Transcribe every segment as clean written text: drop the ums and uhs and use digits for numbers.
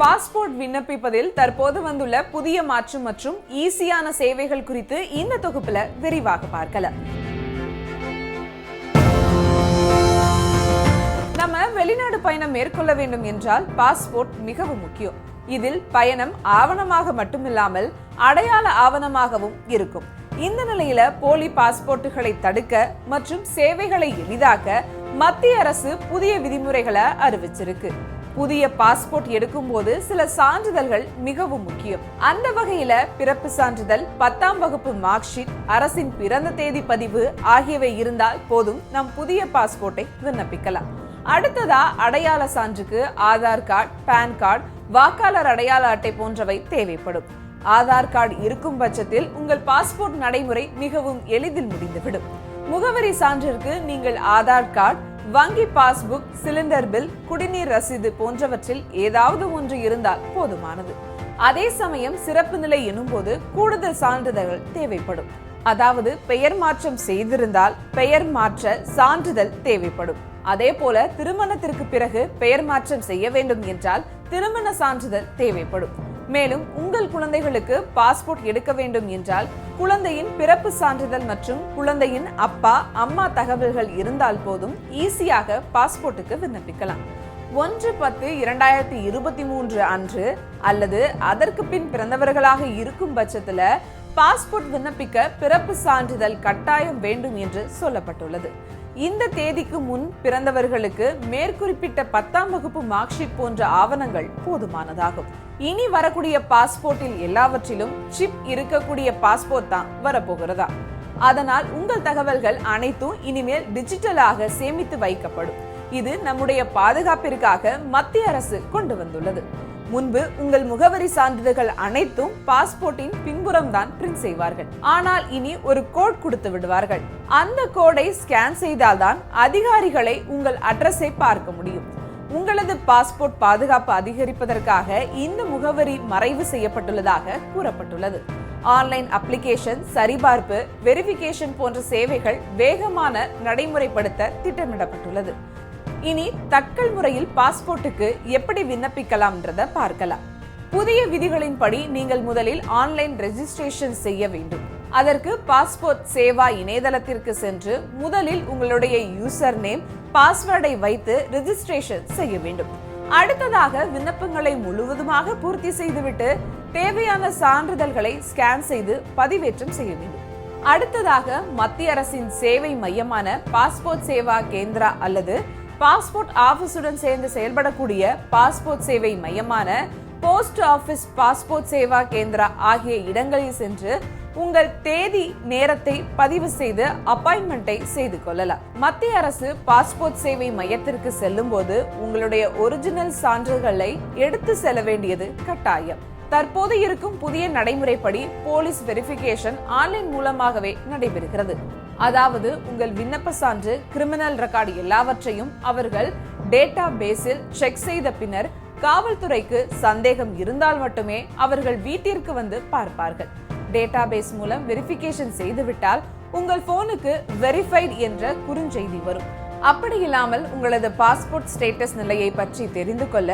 Passport விண்ணப்பிப்பதில் தற்போது வந்துள்ள புதிய மாற்றம் மற்றும் ஈஸியான சேவைகள் குறித்து இந்த தொகுப்புல விரிவாக பார்க்கலாம். நம்ம வெளிநாடு பயணம் மேற்கொள்ள வேண்டும் என்றால் பாஸ்போர்ட் மிகவும் முக்கியம். இதில் பயணம் ஆவணமாக மட்டுமில்லாமல் அடையாள ஆவணமாகவும் இருக்கும். இந்த நிலையில போலி பாஸ்போர்ட்டுகளை தடுக்க மற்றும் சேவைகளை எளிதாக்க மத்திய அரசு புதிய விதிமுறைகளை அறிவிச்சிருக்கு. புதிய பாஸ்போர்ட் எடுக்கும் போது சில சான்றிதழ்கள் மிகவும் முக்கியம். அந்த வகையில பிறப்பு சான்றிதழ், 10ஆம் வகுப்பு மார்க் ஷீட், அரசின் பிறந்த தேதி பதிவு ஆகியவை இருந்தால் போதும் நம் புதிய பாஸ்போர்ட்டை விண்ணப்பிக்கலாம். அடுத்ததா அடையாள சான்றுக்கு ஆதார் கார்டு, பான் கார்டு, வாக்காளர் அடையாள அட்டை போன்றவை தேவைப்படும். ஆதார் கார்டு இருக்கும் பட்சத்தில் உங்கள் பாஸ்போர்ட் நடைமுறை மிகவும் எளிதில் முடிந்துவிடும். முகவரி சான்றிற்கு நீங்கள் ஆதார் கார்டு, வங்கி பாஸ்புக், சிலிண்டர் பில், குடிநீர் ரசீது போன்றவற்றில் ஏதாவது ஒன்று இருந்தால் போதுமானது. அதே சமயம் சிறப்பு நிலை எனும் போது கூடுதல் சான்றிதழ்கள் தேவைப்படும். அதாவது பெயர் மாற்றம் செய்திருந்தால் பெயர் மாற்ற சான்றிதழ் தேவைப்படும். அதே போல திருமணத்திற்கு பிறகு பெயர் மாற்றம் செய்ய வேண்டும் என்றால் திருமண சான்றிதழ் தேவைப்படும். மேலும் உங்கள் குழந்தைகளுக்கு பாஸ்போர்ட் எடுக்க வேண்டும் என்றால் குழந்தையின் பிறப்பு சான்றிதழ் மற்றும் குழந்தையின் அப்பா அம்மா தகவல்கள் இருந்தால் போதும் ஈஸியாக பாஸ்போர்ட்டுக்கு விண்ணப்பிக்கலாம். 1/10/2023 அன்று அல்லது அதற்கு பின் பிறந்தவர்களாக இருக்கும் பட்சத்துல பாஸ்போர்ட் விண்ணப்பிக்க பிறப்பு சான்றிதழ் கட்டாயம் வேண்டும் என்று சொல்லப்பட்டுள்ளது. இந்த தேதிக்கு முன் பிறந்தவர்களுக்கு மேற்குறிப்பிட்ட 10ஆம் வகுப்பு மார்க் ஷீட் போன்ற ஆவணங்கள் போதுமானதாகும். இனி வரக்கூடிய பாஸ்போர்ட்டில் எல்லாவற்றிலும் சிப் இருக்கக்கூடிய பாஸ்போர்ட் தான் வரப்போகிறதா. அதனால் உங்கள் தகவல்கள் அனைத்தும் இனிமேல் டிஜிட்டலாக சேமித்து வைக்கப்படும். இது நம்முடைய பாதுகாப்பிற்காக மத்திய அரசு கொண்டு வந்துள்ளது. முன்பு உங்கள் முகவரி சான்றிதழ்கள் அனைத்தும் பாஸ்போர்ட்டின் பின்புறம் தான் பிரிண்ட் செய்வார்கள். ஆனால் இனி ஒரு கோட் கொடுத்து விடுவார்கள். அந்த கோடை ஸ்கேன் செய்தால்தான் அதிகாரிகளை உங்கள் அட்ரஸை பார்க்க முடியும். உங்களது பாஸ்போர்ட் பாதுகாப்பு அதிகரிப்பதற்காக இந்த முகவரி மறைவு செய்யப்பட்டுள்ளதாக கூறப்பட்டுள்ளது. ஆன்லைன் அப்ளிகேஷன், சரிபார்ப்பு, வெரிஃபிகேஷன் போன்ற சேவைகள் வேகமான நடைமுறைப்படுத்த திட்டமிடப்பட்டுள்ளது. இனி தட்கல் முறையில் பாஸ்போர்ட்டுக்கு எப்படி விண்ணப்பிக்கலாம்ன்றத பார்க்கலாம். புதிய விதிகளின்படி நீங்கள் முதலில் ஆன்லைன் ரெஜிஸ்ட்ரேஷன் செய்ய வேண்டும். அதற்கு பாஸ்போர்ட் சேவா இணையதளத்திற்கு சென்று முதலில் உங்களுடைய யூசர் நேம், பாஸ்வேர்டை வைத்து ரெஜிஸ்ட்ரேஷன் செய்ய வேண்டும். அடுத்ததாக விண்ணப்பங்களை முழுவதுமாக பூர்த்தி செய்துவிட்டு தேவையான சான்றிதழ்களை ஸ்கேன் செய்து பதிவேற்றம் செய்ய வேண்டும். அடுத்ததாக மத்திய அரசின் சேவை மையமான பாஸ்போர்ட் சேவா கேந்திரா அல்லது பாஸ்போர்ட் ஆபீஸுடன் சேர்ந்து செயல்படக்கூடிய பாஸ்போர்ட் சேவை மையமான post office passport Seva Kendra ஆகிய இடங்களில் சென்று உங்கள் தேதி நேரத்தை பதிவு செய்து அப்பாயின்மெண்டை செய்து கொள்ளலாம். மத்திய அரசு பாஸ்போர்ட் சேவை மையத்திற்கு செல்லும் போது உங்களுடைய ஒரிஜினல் சான்றுகளை எடுத்து செல்ல வேண்டியது கட்டாயம். தற்போது இருக்கும் புதிய நடைமுறைப்படி போலீஸ் வெரிஃபிகேஷன் ஆன்லைன் மூலமாகவே நடைபெறுகிறது. அதாவது உங்கள் விண்ணப்ப சான்று, கிரிமினல் ரெக்கார்டு எல்லாவற்றையும் அவர்கள் டேட்டா பேஸில் செக் செய்த பின்னர் காவல்துறைக்கு சந்தேகம் இருந்தால் மட்டுமே அவர்கள் வீட்டிற்கு வந்து பார்ப்பார்கள். டேட்டா பேஸ் மூலம் வெரிஃபிகேஷன் செய்துவிட்டால் உங்கள் போனுக்கு வெரிஃபைட் என்ற குறுஞ்செய்தி வரும். அப்படி இல்லாமல் உங்களது பாஸ்போர்ட் ஸ்டேட்டஸ் நிலையை பற்றி தெரிந்து கொள்ள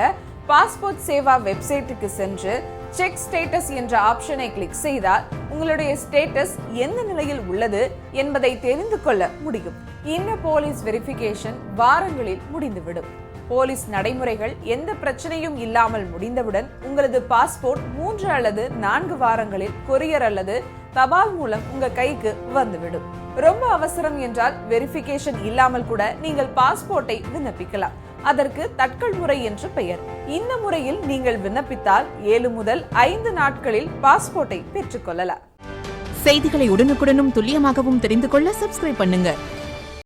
பாஸ்போர்ட் சேவா வெப்சைட்டுக்கு சென்று செக் ஸ்டேட்டஸ் என்ற ஆப்ஷனை கிளிக் செய்தால் உங்களுடைய ஸ்டேட்டஸ் எந்த நிலையில் உள்ளது என்பதை தெரிந்து கொள்ள முடியும். இந்த போலீஸ் வெரிஃபிகேஷன் வாரங்களில் முடிந்துவிடும். போலீஸ் நடைமுறைகள் எந்த பிரச்சனையும் இல்லாமல் முடிந்தவுடன் உங்களது பாஸ்போர்ட் 3 அல்லது 4 வாரங்களில் கொரியர் அல்லது தபால் மூலம் உங்க கைக்கு வந்துவிடும். ரொம்ப அவசரம் என்றால் வெரிஃபிகேஷன் இல்லாமல் கூட நீங்கள் பாஸ்போர்ட்டை விண்ணப்பிக்கலாம். அதற்கு தட்கல் முறை என்று பெயர். இந்த முறையில் நீங்கள் விண்ணப்பித்தால் 7 முதல் 5 நாட்களில் பாஸ்போர்ட்டை பெற்றுக்கொள்ளலாம். செய்திகளை உடனுக்குடனும் துல்லியமாகவும் தெரிந்து கொள்ள சப்ஸ்கிரைப் பண்ணுங்க.